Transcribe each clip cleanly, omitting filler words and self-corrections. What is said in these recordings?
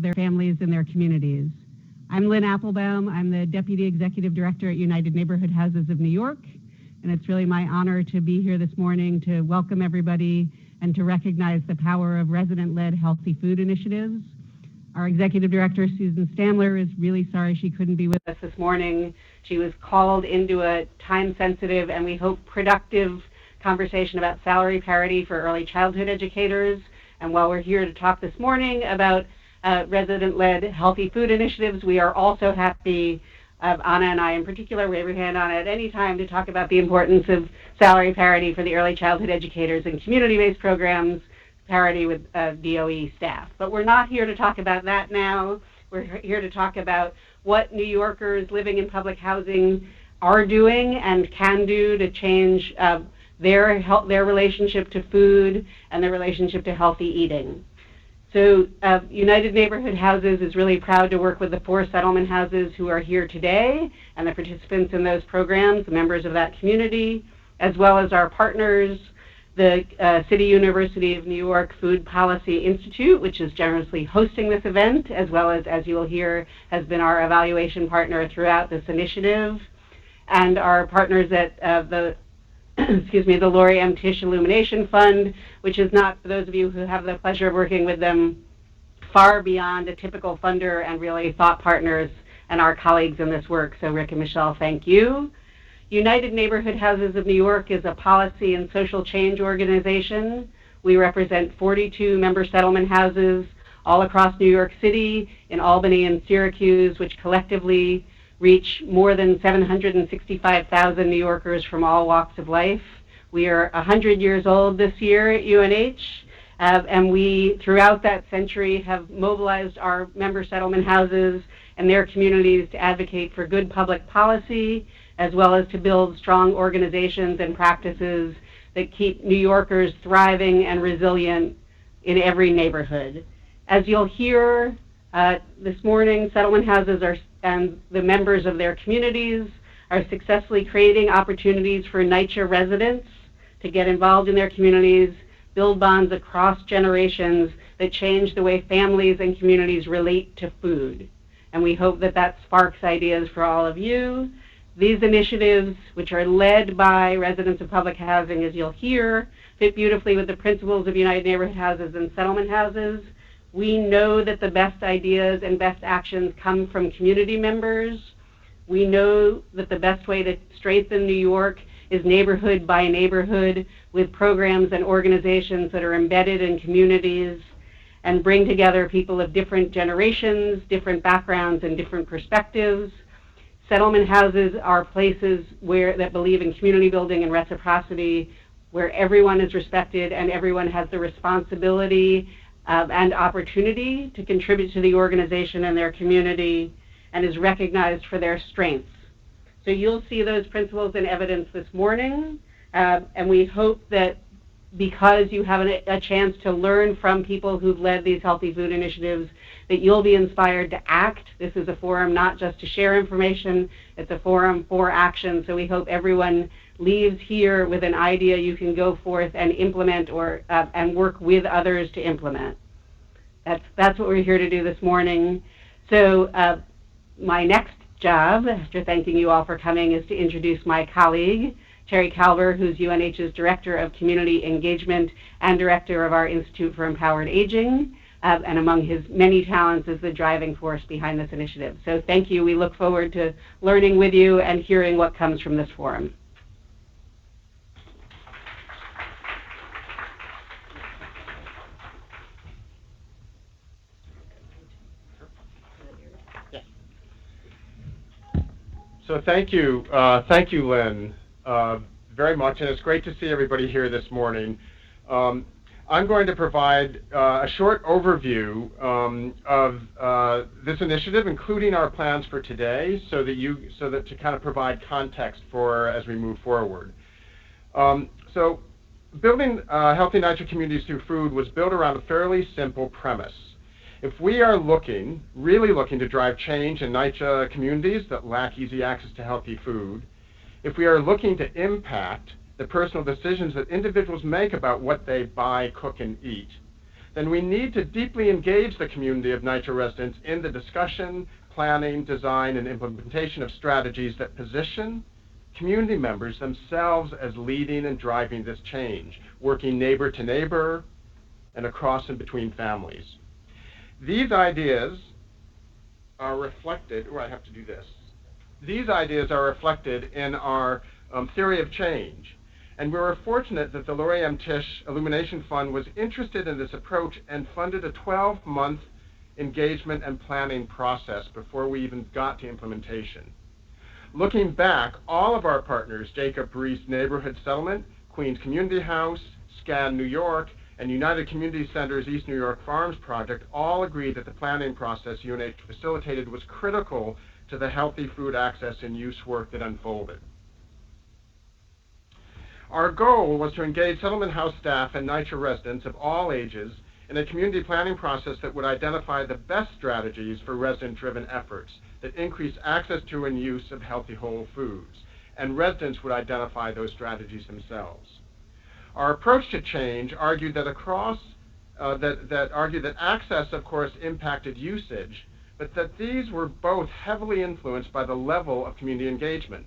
their families and their communities. I'm Lynn Applebaum. I'm the Deputy Executive Director at United Neighborhood Houses of New York, and it's really my honor to be here this morning to welcome everybody and to recognize the power of resident-led healthy food initiatives. Our Executive Director, Susan Stamler, is really sorry she couldn't be with us this morning. She was called into a time-sensitive and we hope productive conversation about salary parity for early childhood educators. And while we're here to talk this morning about resident-led healthy food initiatives, we are also happy, Anna and I in particular, wave your hand on at any time, to talk about the importance of salary parity for the early childhood educators and community-based programs, parity with DOE staff. But we're not here to talk about that now. We're here to talk about what New Yorkers living in public housing are doing and can do to change their relationship to food and their relationship to healthy eating. So United Neighborhood Houses is really proud to work with the 4 settlement houses who are here today and the participants in those programs, the members of that community, as well as our partners, the City University of New York Food Policy Institute, which is generously hosting this event, as well as you will hear, has been our evaluation partner throughout this initiative, and our partners at the the Laurie M. Tisch Illumination Fund, which is not, for those of you who have the pleasure of working with them, far beyond a typical funder and really thought partners and our colleagues in this work. So Rick and Michelle, thank you. United Neighborhood Houses of New York is a policy and social change organization. We represent 42 member settlement houses all across New York City, in Albany and Syracuse, which collectively reach more than 765,000 New Yorkers from all walks of life. We are 100 years old this year at UNH, and we, throughout that century, have mobilized our member settlement houses and their communities to advocate for good public policy, as well as to build strong organizations and practices that keep New Yorkers thriving and resilient in every neighborhood. As you'll hear this morning, settlement houses and the members of their communities are successfully creating opportunities for NYCHA residents to get involved in their communities, build bonds across generations that change the way families and communities relate to food. And we hope that that sparks ideas for all of you. These initiatives, which are led by residents of public housing, as you'll hear, fit beautifully with the principles of United Neighborhood Houses and settlement houses. We know that the best ideas and best actions come from community members. We know that the best way to strengthen New York is neighborhood by neighborhood, with programs and organizations that are embedded in communities and bring together people of different generations, different backgrounds, and different perspectives. Settlement houses are places that believe in community building and reciprocity, where everyone is respected and everyone has the responsibility and opportunity to contribute to the organization and their community, and is recognized for their strengths. So you'll see those principles and evidence this morning, and we hope that because you have a chance to learn from people who've led these healthy food initiatives, that you'll be inspired to act. This is a forum not just to share information, it's a forum for action. So we hope everyone leaves here with an idea you can go forth and implement and work with others to implement. That's what we're here to do this morning. So my next job, after thanking you all for coming, is to introduce my colleague, Terry Calvert, who's UNH's Director of Community Engagement and Director of our Institute for Empowered Aging, and among his many talents is the driving force behind this initiative. So thank you. We look forward to learning with you and hearing what comes from this forum. So thank you, Lynn, very much, and it's great to see everybody here this morning. I'm going to provide a short overview of this initiative, including our plans for today, so that to kind of provide context for as we move forward. So building healthy NYCHA communities through food was built around a fairly simple premise. If we are really looking to drive change in NYCHA communities that lack easy access to healthy food, if we are looking to impact the personal decisions that individuals make about what they buy, cook, and eat, then we need to deeply engage the community of NYCHA residents in the discussion, planning, design, and implementation of strategies that position community members themselves as leading and driving this change, working neighbor to neighbor and across and between families. These ideas are reflected, These ideas are reflected in our theory of change. And we were fortunate that the Laurie M. Tisch Illumination Fund was interested in this approach and funded a 12-month engagement and planning process before we even got to implementation. Looking back, all of our partners, Jacob Riis Neighborhood Settlement, Queens Community House, SCAN New York, and United Community Centers East New York Farms Project all agreed that the planning process UNH facilitated was critical to the healthy food access and use work that unfolded. Our goal was to engage settlement house staff and NYCHA residents of all ages in a community planning process that would identify the best strategies for resident-driven efforts that increase access to and use of healthy whole foods, and residents would identify those strategies themselves. Our approach to change argued that access, of course, impacted usage, but that these were both heavily influenced by the level of community engagement.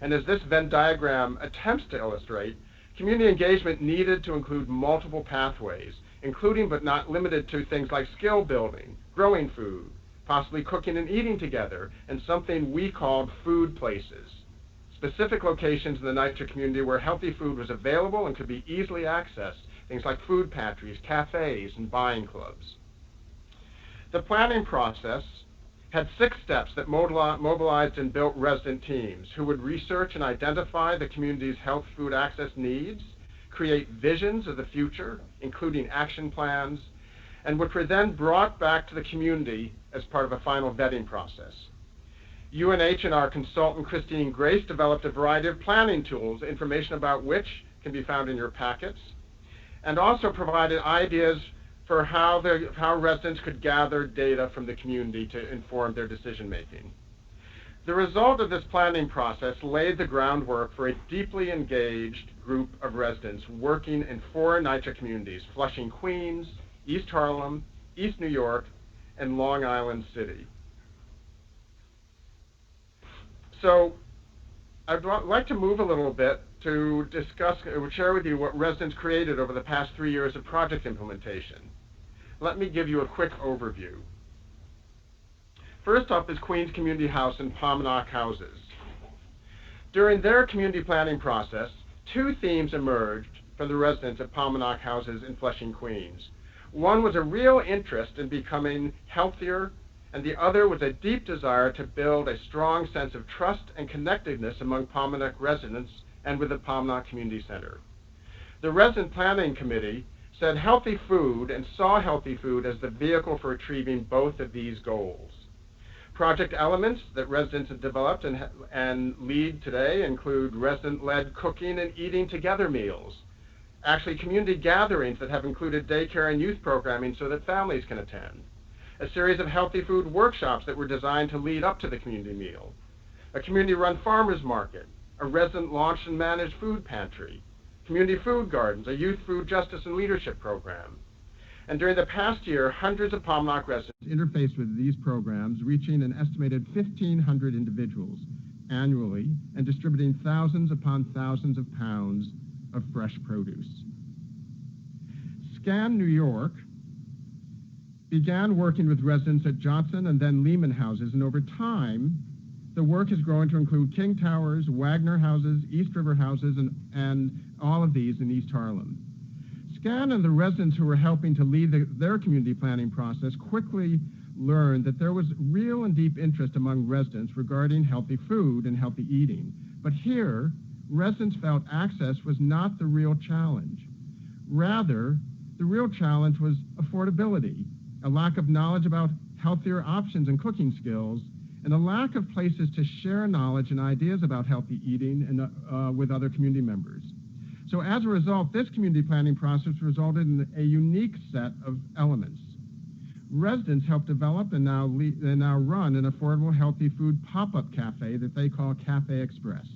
And as this Venn diagram attempts to illustrate, community engagement needed to include multiple pathways, including but not limited to things like skill building, growing food, possibly cooking and eating together, and something we called food places, specific locations in the NYCHA community where healthy food was available and could be easily accessed, things like food pantries, cafes, and buying clubs. The planning process had 6 steps that mobilized and built resident teams who would research and identify the community's health food access needs, create visions of the future, including action plans, and which were then brought back to the community as part of a final vetting process. UNH and our consultant Christine Grace developed a variety of planning tools, information about which can be found in your packets, and also provided ideas for how residents could gather data from the community to inform their decision making. The result of this planning process laid the groundwork for a deeply engaged group of residents working in 4 NYCHA communities: Flushing, Queens, East Harlem, East New York, and Long Island City. So I'd like to move a little bit to share with you what residents created over the past 3 years of project implementation. Let me give you a quick overview. First up is Queens Community House and Pominock Houses. During their community planning process, 2 themes emerged from the residents of Pominock Houses in Flushing, Queens. One was a real interest in becoming healthier, and the other was a deep desire to build a strong sense of trust and connectedness among Pominock residents and with the Pominock Community Center. The Resident Planning Committee said healthy food and saw healthy food as the vehicle for achieving both of these goals. Project elements that residents have developed and lead today include resident-led cooking and eating together meals, actually community gatherings that have included daycare and youth programming so that families can attend, a series of healthy food workshops that were designed to lead up to the community meal, a community-run farmers market, a resident-launched and managed food pantry, community food gardens, a youth food justice and leadership program. And during the past year, hundreds of Pominock residents interfaced with these programs, reaching an estimated 1,500 individuals annually and distributing thousands upon thousands of pounds of fresh produce. SCAN New York began working with residents at Johnson and then Lehman houses, and over time, the work has grown to include King Towers, Wagner houses, East River houses, and all of these in East Harlem. SCAN and the residents who were helping to lead their community planning process quickly learned that there was real and deep interest among residents regarding healthy food and healthy eating. But here, residents felt access was not the real challenge. Rather, the real challenge was affordability, a lack of knowledge about healthier options and cooking skills, and a lack of places to share knowledge and ideas about healthy eating and, with other community members. So as a result, this community planning process resulted in a unique set of elements. Residents helped develop and now run an affordable healthy food pop-up cafe that they call Cafe Express,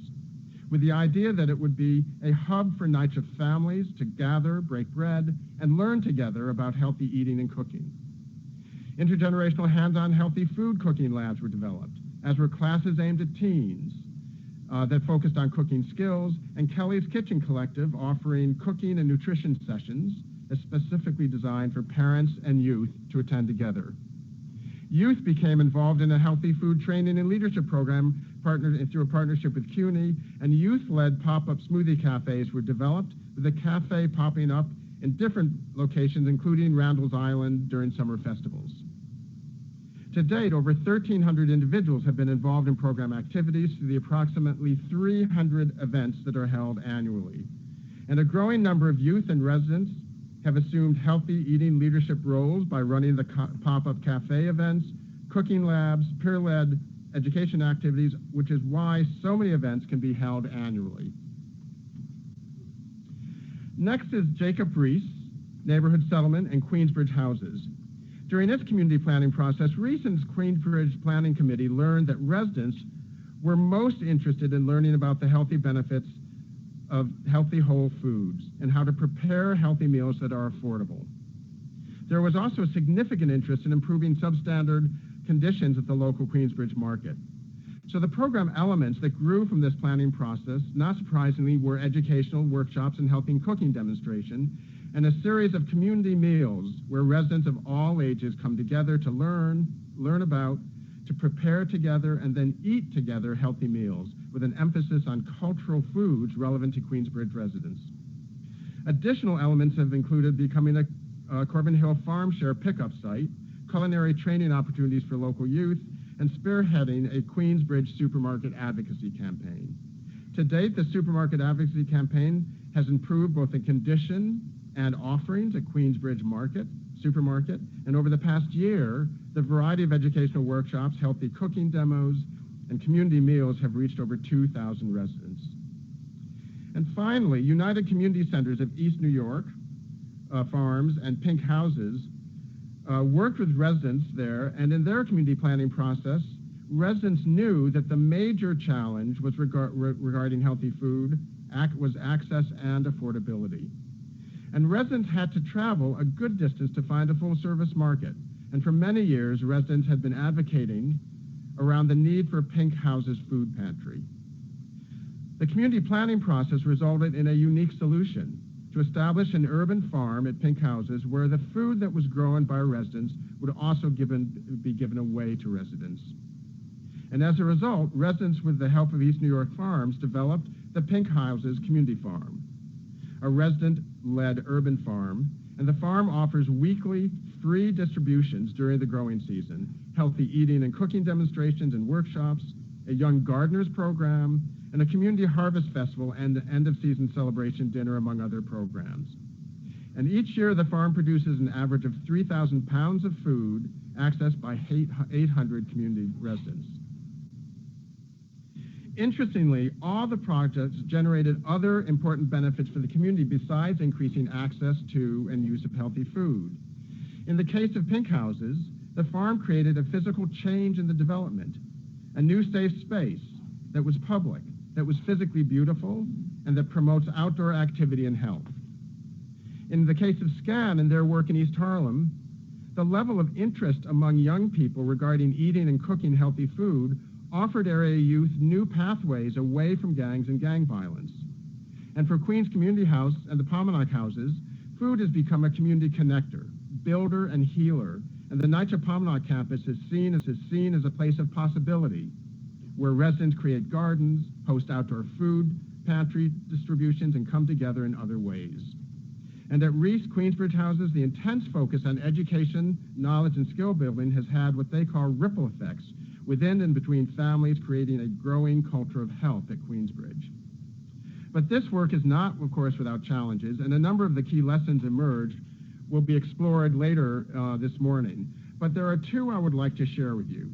with the idea that it would be a hub for NYCHA families to gather, break bread, and learn together about healthy eating and cooking. Intergenerational hands-on healthy food cooking labs were developed, as were classes aimed at teens that focused on cooking skills, and Kelly's Kitchen Collective offering cooking and nutrition sessions specifically designed for parents and youth to attend together. Youth became involved in a healthy food training and leadership program through a partnership with CUNY, and youth-led pop-up smoothie cafes were developed, with a cafe popping up in different locations, including Randall's Island during summer festivals. To date, over 1,300 individuals have been involved in program activities through the approximately 300 events that are held annually. And a growing number of youth and residents have assumed healthy eating leadership roles by running the pop-up cafe events, cooking labs, peer-led education activities, which is why so many events can be held annually. Next is Jacob Reese, Neighborhood Settlement and Queensbridge Houses. During its community planning process, Reese's Queensbridge Planning Committee learned that residents were most interested in learning about the healthy benefits of healthy whole foods and how to prepare healthy meals that are affordable. There was also a significant interest in improving substandard conditions at the local Queensbridge market. So the program elements that grew from this planning process, not surprisingly, were educational workshops and healthy cooking demonstration, and a series of community meals where residents of all ages come together to learn about, to prepare together, and then eat together healthy meals, with an emphasis on cultural foods relevant to Queensbridge residents. Additional elements have included becoming a Corbin Hill Farm Share pickup site, culinary training opportunities for local youth, and spearheading a Queensbridge supermarket advocacy campaign. To date, the supermarket advocacy campaign has improved both the condition and offerings at Queensbridge Supermarket, and over the past year, the variety of educational workshops, healthy cooking demos, and community meals have reached over 2,000 residents. And finally, United Community Centers of East New York Farms and Pink Houses worked with residents there, and in their community planning process, residents knew that the major challenge was regarding healthy food was access and affordability. And residents had to travel a good distance to find a full-service market. And for many years, residents had been advocating around the need for Pink House's food pantry. The community planning process resulted in a unique solution to establish an urban farm at Pink Houses where the food that was grown by residents would also be given away to residents. And as a result, residents, with the help of East New York Farms, developed the Pink Houses Community Farm, a resident-led urban farm, and the farm offers weekly free distributions during the growing season, healthy eating and cooking demonstrations and workshops, a young gardeners program, and a community harvest festival and end-of-season celebration dinner, among other programs. And each year, the farm produces an average of 3,000 pounds of food accessed by 800 community residents. Interestingly, all the projects generated other important benefits for the community besides increasing access to and use of healthy food. In the case of Pink Houses, the farm created a physical change in the development, a new safe space that was public, that was physically beautiful, and that promotes outdoor activity and health. In the case of SCAN and their work in East Harlem, the level of interest among young people regarding eating and cooking healthy food offered area youth new pathways away from gangs and gang violence. And for Queens Community House and the Pominock Houses, food has become a community connector, builder, and healer, and the NYCHA Pominock campus is seen as a place of possibility, where residents create gardens, host outdoor food pantry distributions, and come together in other ways. And at Reese Queensbridge Houses, the intense focus on education, knowledge, and skill building has had what they call ripple effects within and between families, creating a growing culture of health at Queensbridge. But this work is not, of course, without challenges, and a number of the key lessons emerged will be explored later this morning. But there are two I would like to share with you.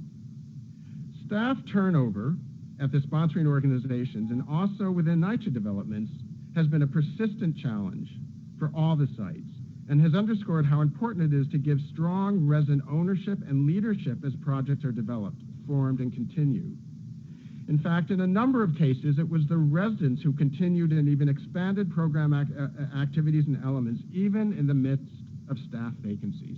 Staff turnover at the sponsoring organizations and also within NYCHA developments has been a persistent challenge for all the sites and has underscored how important it is to give strong resident ownership and leadership as projects are developed, formed, and continue. In fact, in a number of cases, it was the residents who continued and even expanded program activities and elements, even in the midst of staff vacancies.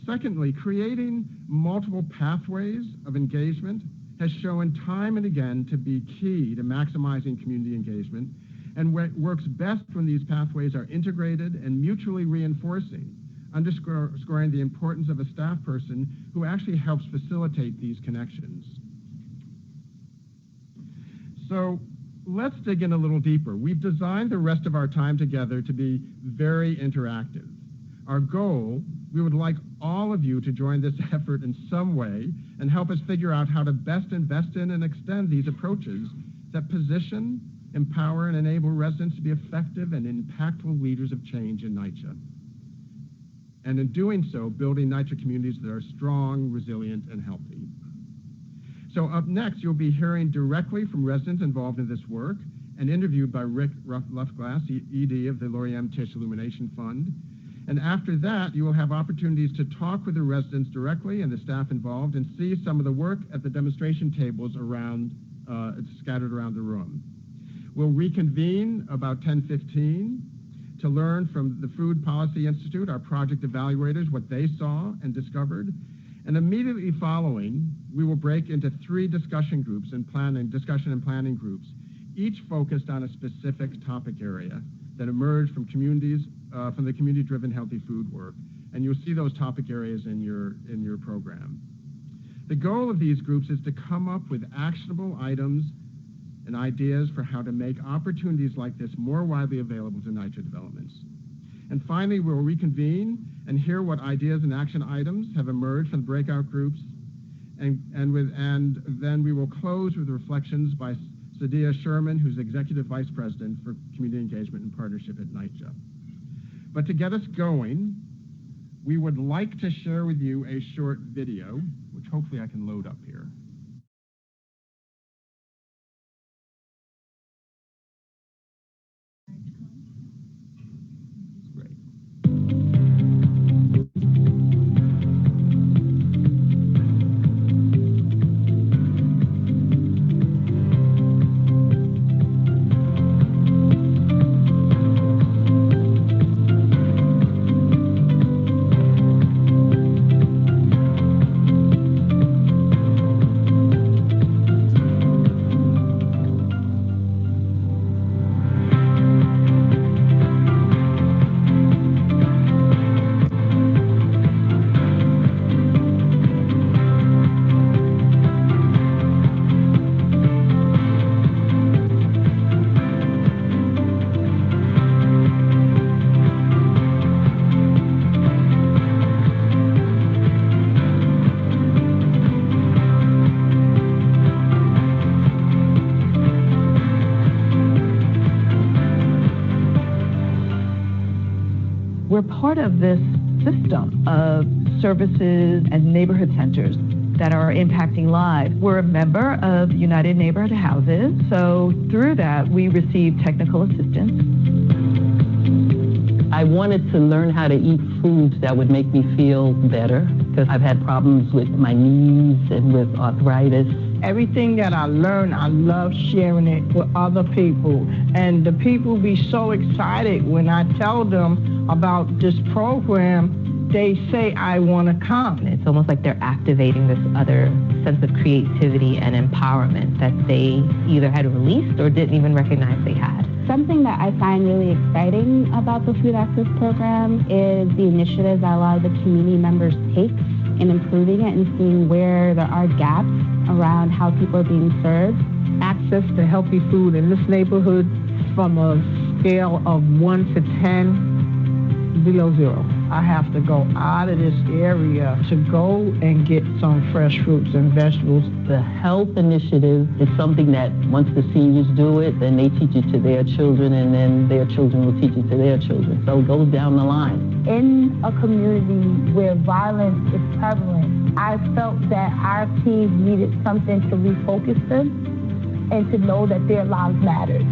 Secondly, creating multiple pathways of engagement has shown time and again to be key to maximizing community engagement, and works best when these pathways are integrated and mutually reinforcing, underscoring the importance of a staff person who actually helps facilitate these connections. So let's dig in a little deeper. We've designed the rest of our time together to be very interactive. Our goal, we would like all of you to join this effort in some way and help us figure out how to best invest in and extend these approaches that position, empower, and enable residents to be effective and impactful leaders of change in NYCHA. And in doing so, building NYCHA communities that are strong, resilient, and healthy. So up next, you'll be hearing directly from residents involved in this work and interviewed by Rick Lufglass, ED of the Lori M. Tisch Illumination Fund. And after that, you will have opportunities to talk with the residents directly and the staff involved and see some of the work at the demonstration tables around, scattered around the room. We'll reconvene about 10:15 to learn from the Food Policy Institute, our project evaluators, what they saw and discovered. And immediately following, we will break into 3 discussion groups and discussion and planning groups, each focused on a specific topic area that emerged from communities, from the community-driven healthy food work. And you'll see those topic areas in your program. The goal of these groups is to come up with actionable items and ideas for how to make opportunities like this more widely available to NYCHA developments. And finally, we'll reconvene and hear what ideas and action items have emerged from breakout groups, and then we will close with reflections by Sadia Sherman, who's Executive Vice President for Community Engagement and Partnership at NYCHA. But to get us going, we would like to share with you a short video, which hopefully I can load up here. We're part of this system of services and neighborhood centers that are impacting lives. We're a member of United Neighborhood Houses, so through that we receive technical assistance. I wanted to learn how to eat foods that would make me feel better because I've had problems with my knees and with arthritis. Everything that I learn, I love sharing it with other people. And the people be so excited when I tell them about this program, they say, I want to come. It's almost like they're activating this other sense of creativity and empowerment that they either had released or didn't even recognize they had. Something that I find really exciting about the Food Access Program is the initiatives that a lot of the community members take in improving it and seeing where there are gaps around how people are being served. Access to healthy food in this neighborhood from a scale of 1 to 10, below 0. I have to go out of this area to go and get some fresh fruits and vegetables. The health initiative is something that once the seniors do it, then they teach it to their children, and then their children will teach it to their children. So it goes down the line. In a community where violence is prevalent, I felt that our teams needed something to refocus them and to know that their lives mattered.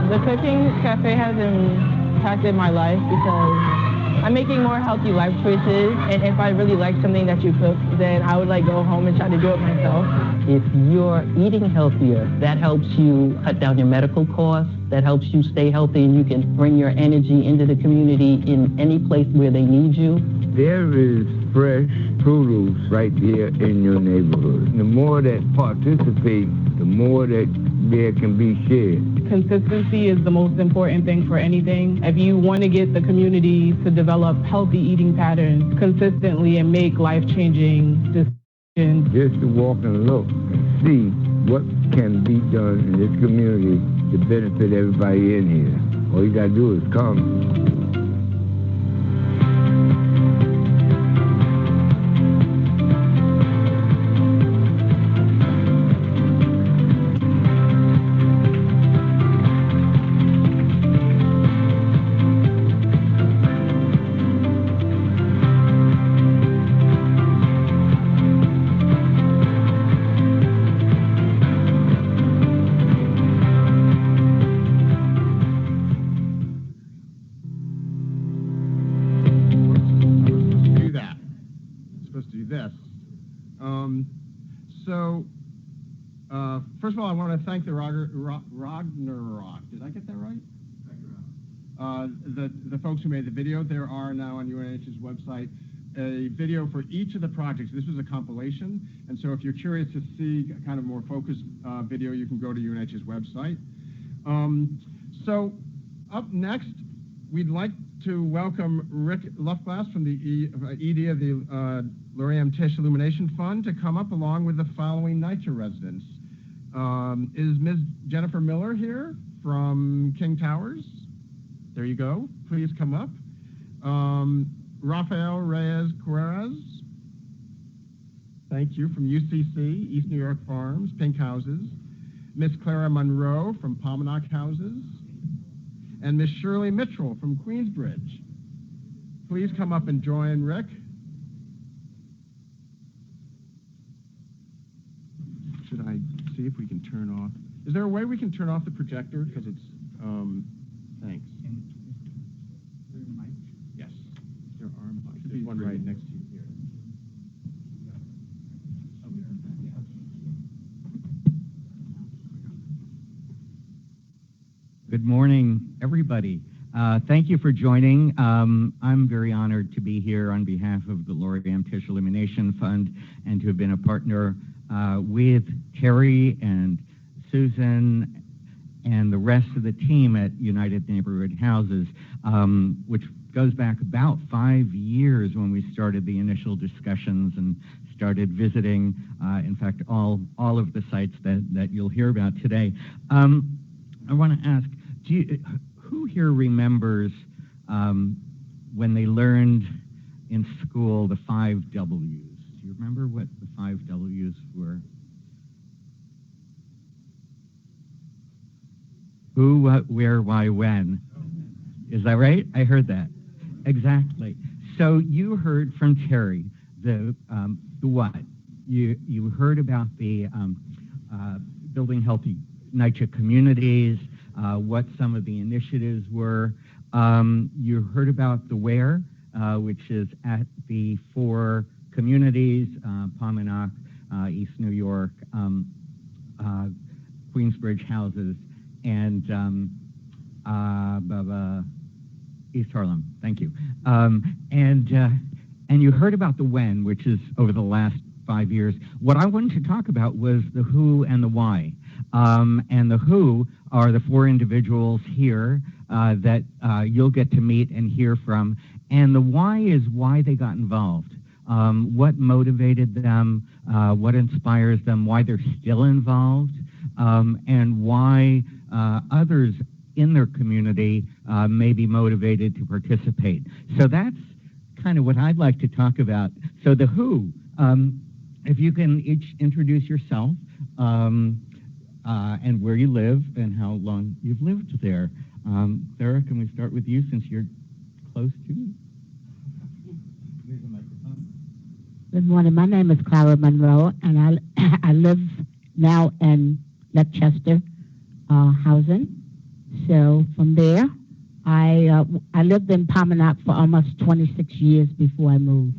The cooking cafe has impacted my life because I'm making more healthy life choices, and if I really like something that you cook, then I would like go home and try to do it myself. If you're eating healthier, that helps you cut down your medical costs, that helps you stay healthy, and you can bring your energy into the community in any place where they need you. There is fresh produce right there in your neighborhood. The more that participate, the more that there can be shared. Consistency is the most important thing for anything. If you want to get the community to develop healthy eating patterns consistently and make life-changing decisions. Just to walk and look and see what can be done in this community to benefit everybody in here. All you gotta do is come. First of all, I want to thank the Ragnarok. Did I get that right? The folks who made the video. There are now on UNH's website a video for each of the projects. This was a compilation, and so if you're curious to see kind of more focused video, you can go to UNH's website. So up next, we'd like to welcome Rick Lufglass from the ED of the Laurie M. Tisch Illumination Fund to come up along with the following NYCHA residents. Is Ms. Jennifer Miller here from King Towers? There you go. Please come up. Rafael Reyes Carreras. Thank you, from UCC, East New York Farms, Pink Houses. Miss Clara Monroe from Palmanock Houses. And Miss Shirley Mitchell from Queensbridge. Please come up and join Rick. Should I see if we can turn off? Is there a way we can turn off the projector? Because it's, thanks. Yes. There are mics. There's one right next to you here. Good morning, everybody. Thank you for joining. I'm very honored to be here on behalf of the Laurie M. Tisch Illumination Fund and to have been a partner with Terry and Susan and the rest of the team at United Neighborhood Houses, which goes back about 5 years when we started the initial discussions and started visiting, in fact, all of the sites that you'll hear about today. I want to ask, who here remembers when they learned in school the 5 W's? Do you remember what the 5 W's were? Who, what, where, why, when. Is that right? I heard that. Exactly. So you heard from Terry the what. You heard about the building healthy NYCHA communities, what some of the initiatives were. You heard about the where, which is at the 4 communities, Palmanock, East New York, Queensbridge Houses, and East Harlem. Thank you. And you heard about the when, which is over the last 5 years. What I wanted to talk about was the who and the why. And the who are the 4 individuals here that you'll get to meet and hear from. And the why is why they got involved. What motivated them, what inspires them, why they're still involved, and why others in their community may be motivated to participate. So that's kind of what I'd like to talk about. So the who, if you can each introduce yourself, and where you live and how long you've lived there. Sarah, can we start with you since you're close to me? Here's the microphone. Good morning. My name is Clara Monroe, and I live now in Leicester housing. So from there, I lived in Paminac for almost 26 years before I moved.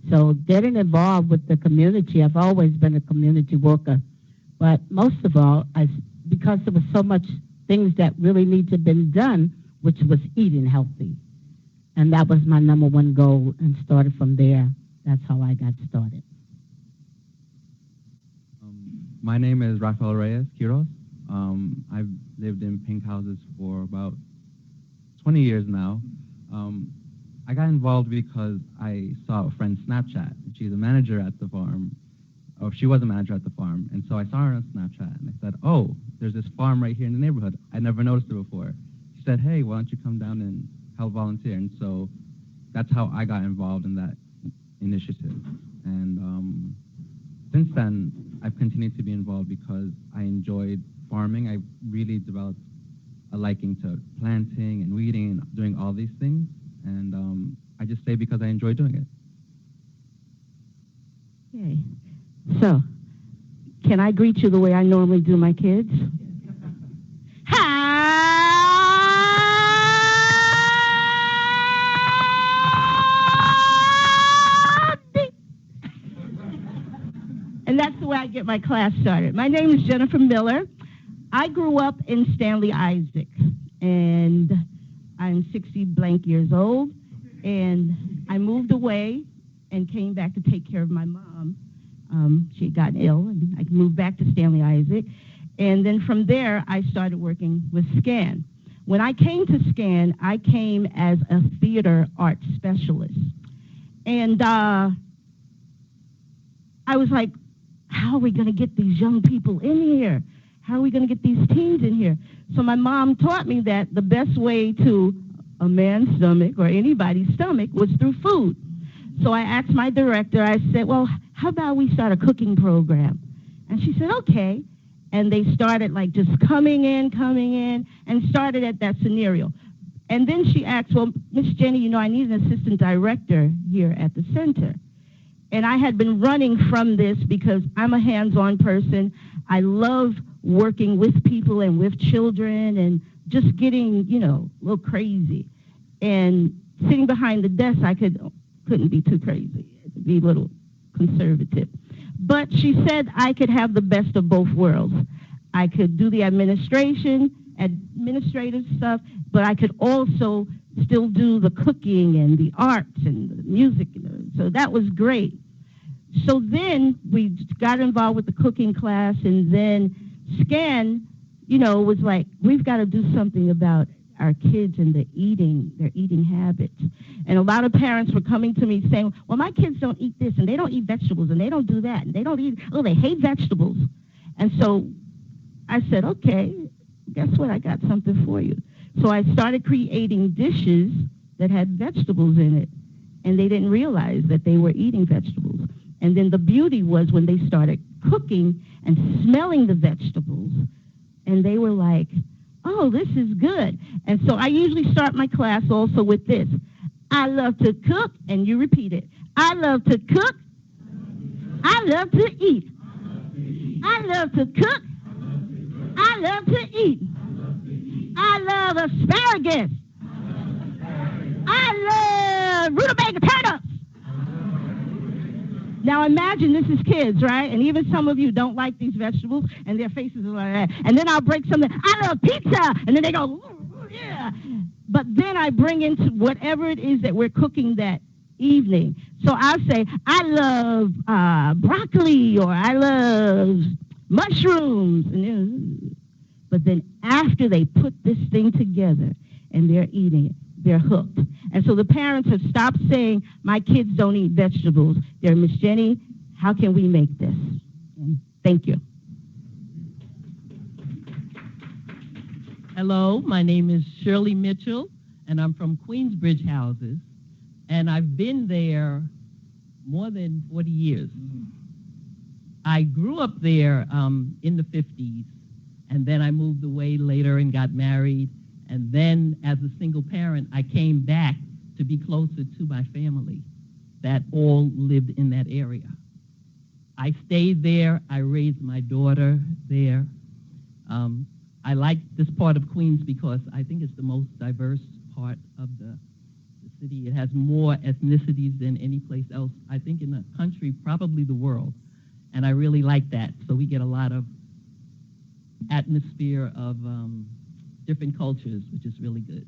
So getting involved with the community, I've always been a community worker. But most of all, because there was so much things that really need to be done, which was eating healthy. And that was my number one goal, and started from there. That's how I got started. My name is Rafael Reyes Quiroz. I've lived in pink houses for about 20 years now. I got involved because I saw a friend Snapchat. She's a manager at the farm. Oh, she was a manager at the farm. And so I saw her on Snapchat, and I said, oh, there's this farm right here in the neighborhood. I never noticed it before. She said, hey, why don't you come down and help volunteer? And so that's how I got involved in that initiative. And since then, I've continued to be involved because I enjoyed farming. I really developed a liking to planting and weeding and doing all these things. And I just say because I enjoy doing it. Okay. So, can I greet you the way I normally do my kids? And that's the way I get my class started. My name is Jennifer Miller. I grew up in Stanley Isaac, and I'm 60 blank years old, and I moved away and came back to take care of my mom. She had gotten ill, and I moved back to Stanley Isaac. And then from there, I started working with SCAN. When I came to SCAN, I came as a theater art specialist. And I was like, how are we going to get these young people in here? How are we going to get these teens in here? So my mom taught me that the best way to a man's stomach or anybody's stomach was through food. So I asked my director, I said, well, how about we start a cooking program? And she said, okay. And they started like just coming in, and started at that scenario. And then she asked, well, Miss Jenny, I need an assistant director here at the center. And I had been running from this because I'm a hands-on person. I love working with people and with children and just getting, a little crazy. And sitting behind the desk, I couldn't be too crazy, be a little conservative. But she said I could have the best of both worlds. I could do the administrative stuff, but I could also still do the cooking and the arts and the music. So that was great. So then we got involved with the cooking class, and then SCAN, was like, we've got to do something about our kids and their eating habits. And a lot of parents were coming to me saying, well, my kids don't eat this, and they don't eat vegetables, and they don't do that, and they hate vegetables. And so I said, okay, guess what? I got something for you. So I started creating dishes that had vegetables in it, and they didn't realize that they were eating vegetables. And then the beauty was when they started cooking and smelling the vegetables, and they were like, oh, this is good. And so I usually start my class also with this. I love to cook, and you repeat it. I love to cook. I love to eat. I love to cook. I love to eat. I love asparagus. I love rutabaga turnips. Now imagine this is kids, right? And even some of you don't like these vegetables, and their faces are like that. And then I'll break something. I love pizza. And then they go, ooh, yeah. But then I bring into whatever it is that we're cooking that evening. So I'll say, I love broccoli, or I love mushrooms. But then after they put this thing together and they're eating it, they're hooked. And so the parents have stopped saying, my kids don't eat vegetables. They're, Miss Jenny, how can we make this? Thank you. Hello, my name is Shirley Mitchell, and I'm from Queensbridge Houses, and I've been there more than 40 years. I grew up there in the 50s, and then I moved away later and got married. And then as a single parent, I came back to be closer to my family that all lived in that area. I stayed there. I raised my daughter there. I like this part of Queens because I think it's the most diverse part of the city. It has more ethnicities than any place else, I think, in the country, probably the world. And I really like that. So we get a lot of atmosphere of different cultures, which is really good.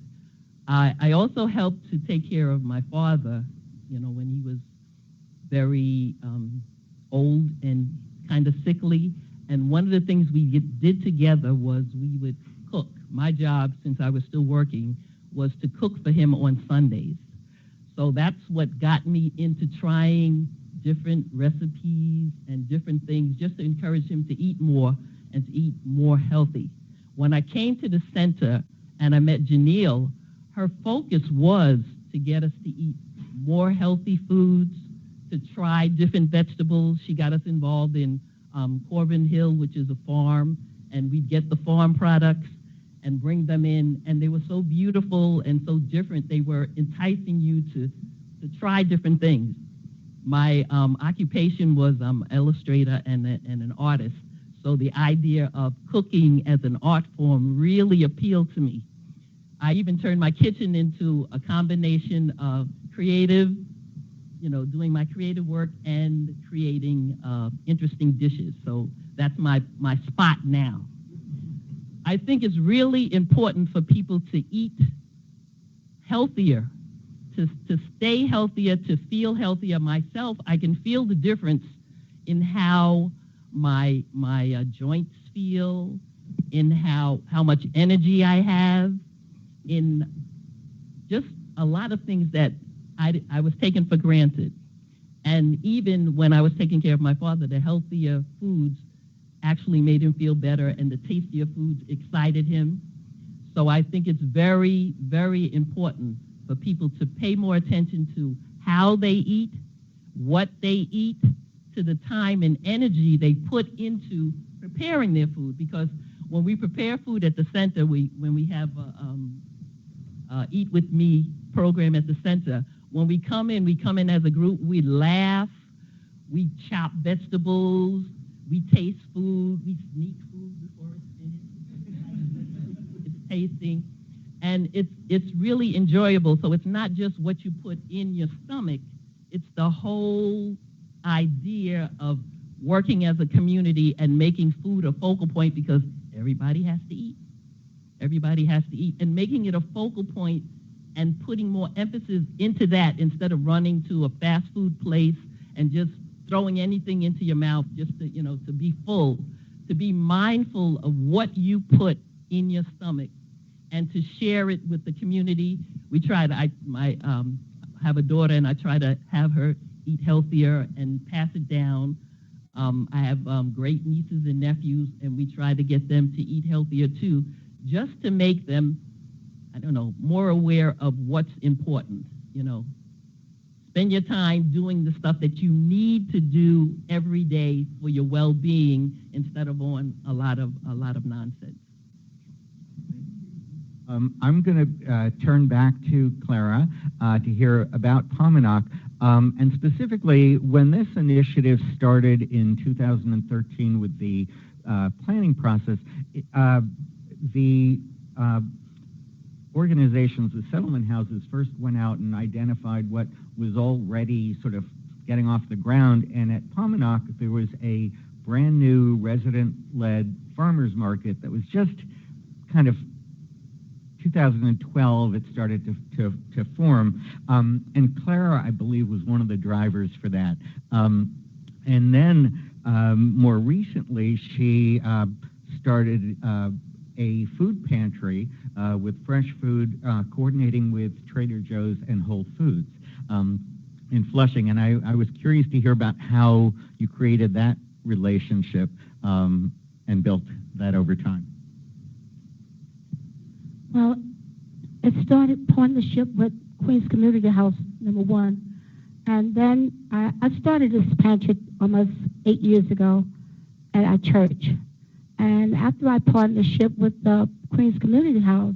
I also helped to take care of my father, you know, when he was very old and kind of sickly. And one of the things we did together was we would cook. My job, since I was still working, was to cook for him on Sundays. So that's what got me into trying different recipes and different things just to encourage him to eat more and to eat more healthy. When I came to the center and I met Janelle, her focus was to get us to eat more healthy foods, to try different vegetables. She got us involved in Corbin Hill, which is a farm, and we'd get the farm products and bring them in, and they were so beautiful and so different. They were enticing you to try different things. My occupation was illustrator and an artist, so the idea of cooking as an art form really appealed to me. I even turned my kitchen into a combination of creative, you know, doing my creative work and creating interesting dishes. So that's my spot now. I think it's really important for people to eat healthier, to stay healthier, to feel healthier. Myself, I can feel the difference in how my joints feel, in how much energy I have, in just a lot of things that I was taking for granted. And even when I was taking care of my father, the healthier foods actually made him feel better, and the tastier foods excited him. So I think it's very, very important for people to pay more attention to how they eat, what they eat, to the time and energy they put into preparing their food. Because when we prepare food at the center, when we have Eat With Me program at the center, when we come in as a group, we laugh, we chop vegetables, we taste food, we sneak food before it's finished. It's tasting, and it's really enjoyable. So it's not just what you put in your stomach, it's the whole idea of working as a community and making food a focal point, because everybody has to eat. Everybody has to eat, and making it a focal point and putting more emphasis into that instead of running to a fast food place and just throwing anything into your mouth just to, you know, to be full, to be mindful of what you put in your stomach and to share it with the community. We try to, I have a daughter, and I try to have her eat healthier and pass it down. I have great nieces and nephews, and we try to get them to eat healthier too, just to make them, I don't know, more aware of what's important, you know. Spend your time doing the stuff that you need to do every day for your well-being instead of on a lot of nonsense. I'm going to turn back to Clara to hear about Paumanok, and specifically when this initiative started in 2013 with the planning process, the organizations, the settlement houses, first went out and identified what was already sort of getting off the ground, and at Paumanok there was a brand new resident-led farmers market that was just kind of 2012 it started to form, and Clara, I believe, was one of the drivers for that. And then more recently she started a food pantry with fresh food, coordinating with Trader Joe's and Whole Foods in Flushing. And I was curious to hear about how you created that relationship and built that over time. Well, it started partnership with Queens Community House, number one. And then I started this pantry almost 8 years ago at our church. And after our partnership with the Queens Community House,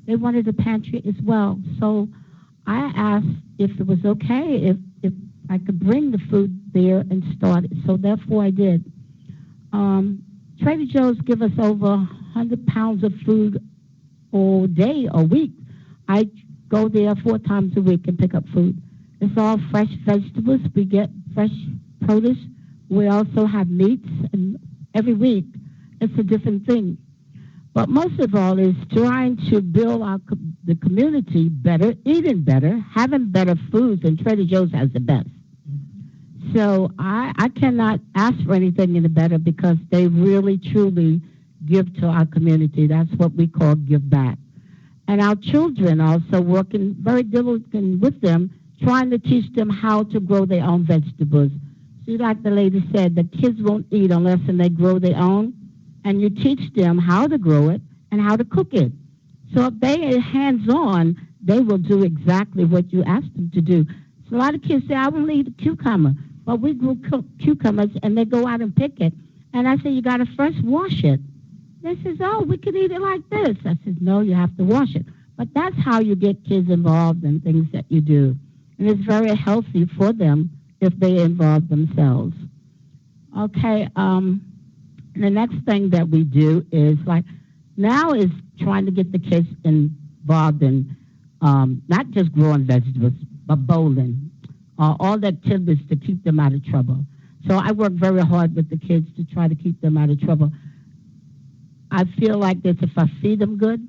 they wanted a pantry as well. So I asked if it was okay if I could bring the food there and start it. So therefore I did. Trader Joe's give us over 100 pounds of food all day, a week. I go there 4 times a week and pick up food. It's all fresh vegetables. We get fresh produce. We also have meats, and every week it's a different thing. But most of all is trying to build the community better, eating better, having better foods, and Trader Joe's has the best. So I cannot ask for anything in the better because they really, truly give to our community. That's what we call give back. And our children also working very diligently with them, trying to teach them how to grow their own vegetables. See, like the lady said, the kids won't eat unless they grow their own. And you teach them how to grow it and how to cook it. So if they are hands-on, they will do exactly what you ask them to do. So a lot of kids say, I won't eat a cucumber. But we grew cucumbers, and they go out and pick it. And I say, you got to first wash it. They says, oh, we can eat it like this. I said, no, you have to wash it. But that's how you get kids involved in things that you do. And it's very healthy for them if they involve themselves. Okay, the next thing that we do is now is trying to get the kids involved in not just growing vegetables, but bowling, all the activities to keep them out of trouble. So I work very hard with the kids to try to keep them out of trouble. I feel like that if I feed them good,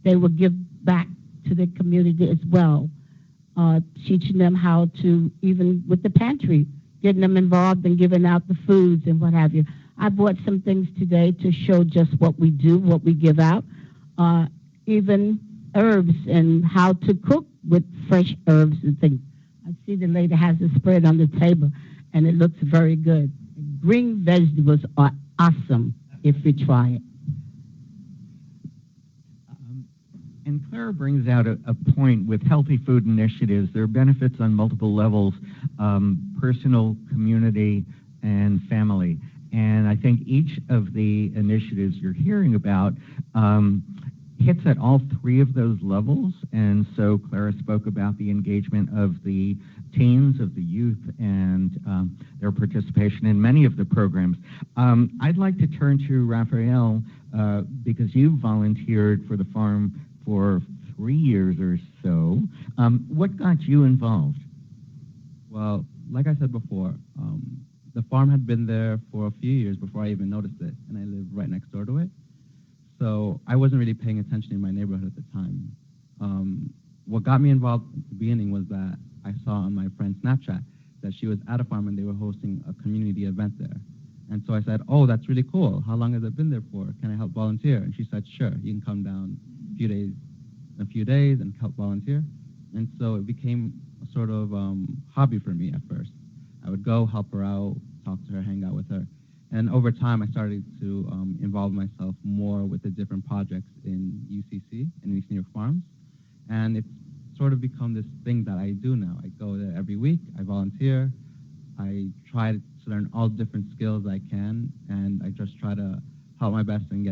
they will give back to the community as well, teaching them how to, even with the pantry, getting them involved in giving out the foods and what have you. I bought some things today to show just what we do, what we give out, even herbs and how to cook with fresh herbs and things. I see the lady has a spread on the table, and it looks very good. Green vegetables are awesome if you try it. And Clara brings out a point with healthy food initiatives. There are benefits on multiple levels, personal, community, and family. And I think each of the initiatives you're hearing about hits at all 3 of those levels. And so Clara spoke about the engagement of the teens, of the youth, and their participation in many of the programs. I'd like to turn to Raphael because you volunteered for the farm for 3 years or so. What got you involved? Well, like I said before, the farm had been there for a few years before I even noticed it, and I live right next door to it. So I wasn't really paying attention in my neighborhood at the time. What got me involved at the beginning was that I saw on my friend's Snapchat that she was at a farm and they were hosting a community event there. And so I said, oh, that's really cool. How long has it been there for? Can I help volunteer? And she said, sure, you can come down a few days and help volunteer. And so it became a sort of hobby for me at first. I would go help her out, talk to her, hang out with her. And over time, I started to involve myself more with the different projects in UCC, in East New York Farms. And it's sort of become this thing that I do now. I go there every week, I volunteer, I try to learn all different skills I can, and I just try to help my best in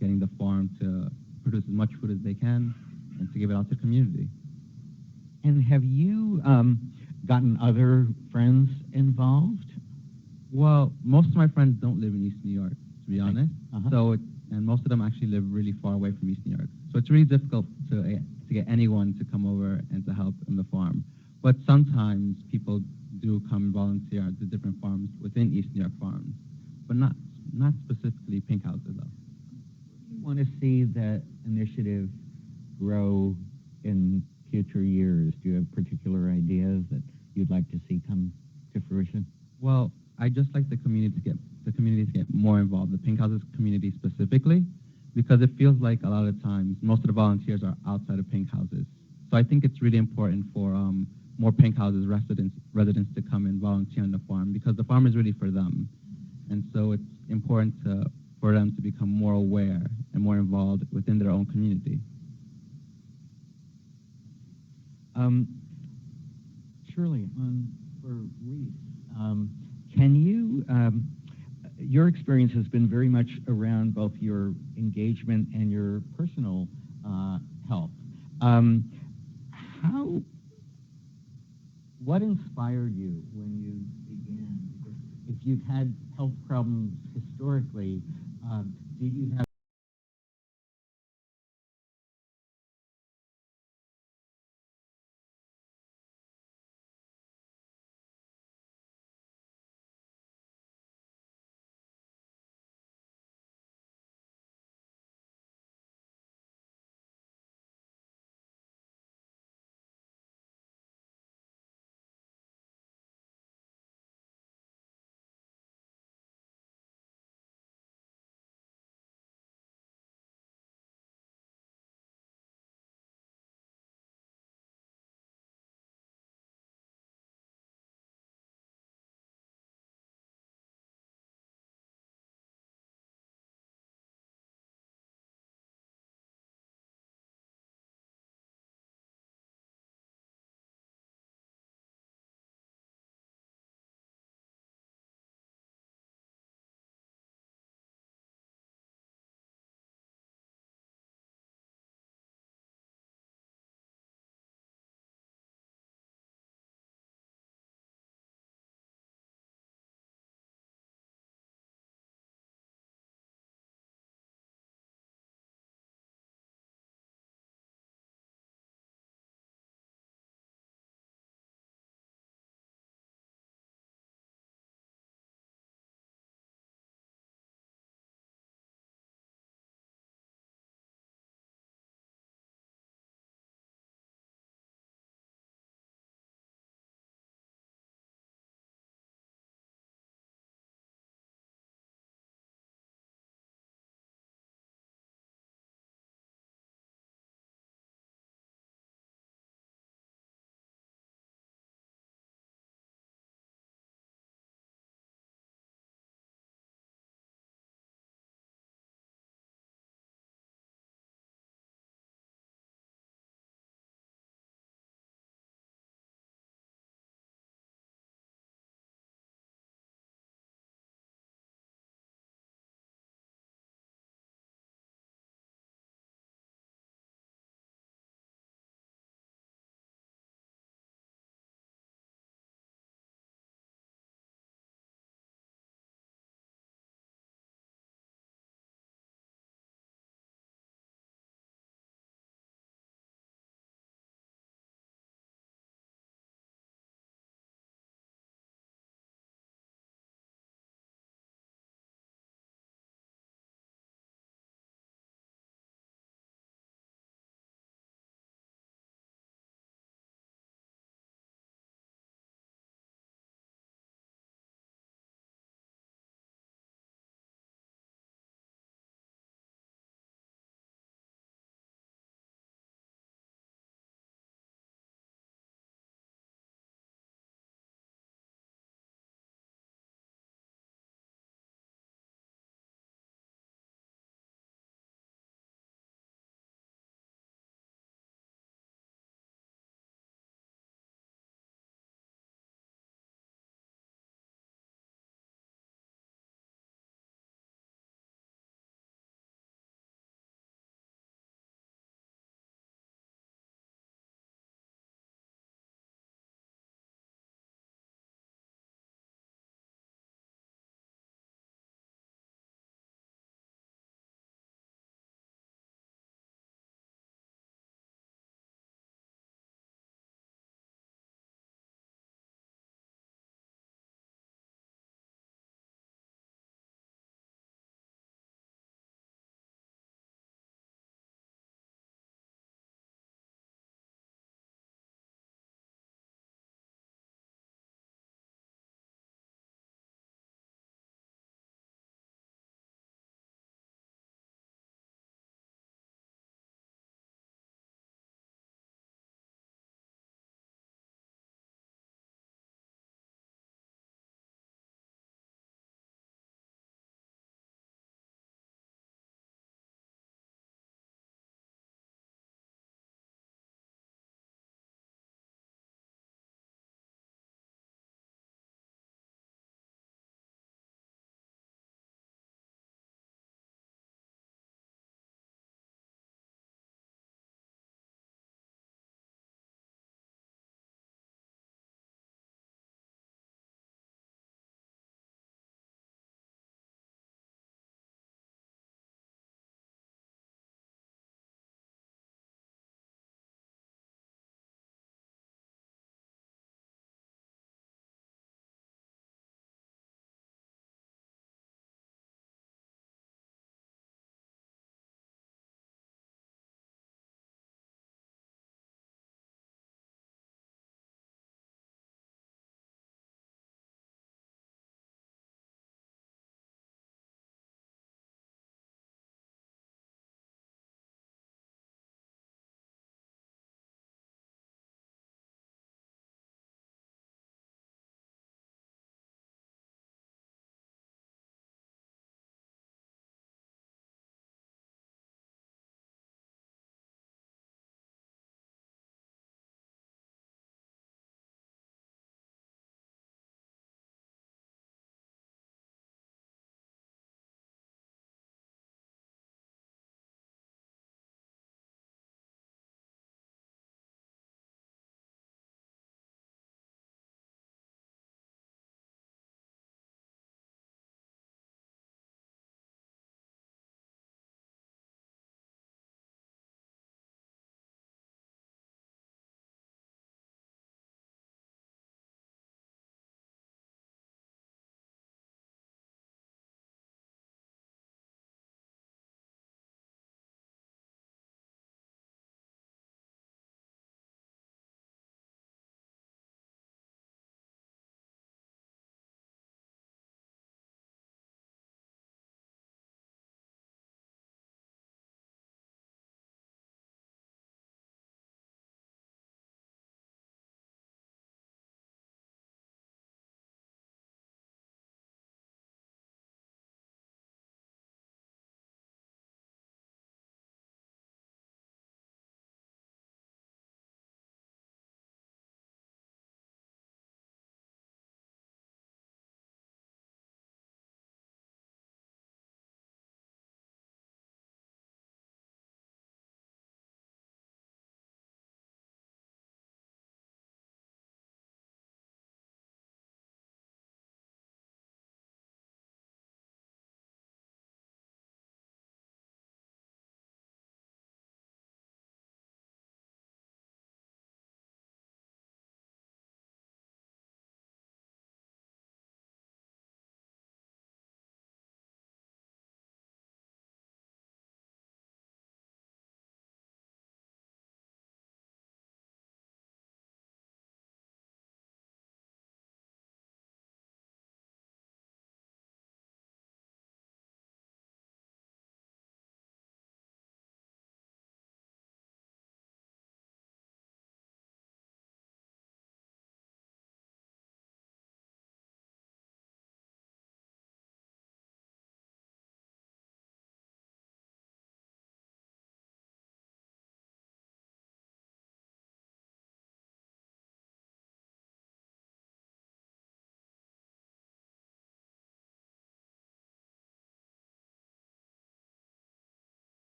getting the farm to produce as much food as they can and to give it out to the community. And have you gotten other friends involved? Well, most of my friends don't live in East New York, to be honest. And most of them actually live really far away from East New York. So it's really difficult to get anyone to come over and to help in the farm. But sometimes people do come and volunteer at the different farms within East New York Farms, but not specifically pink houses, though. You want to see that initiative grow in future years? Do you have particular ideas that you'd like to see come to fruition? Well, I just like the community to get more involved, the pink houses community specifically, because it feels like a lot of times most of the volunteers are outside of pink houses. So I think it's really important for more pink houses residents to come and volunteer on the farm, because the farm is really for them. And so it's important for them to become more aware and more involved within their own community. Shirley, for Reese, can you, your experience has been very much around both your engagement and your personal health. What inspired you when you began? If you've had health problems historically, did you have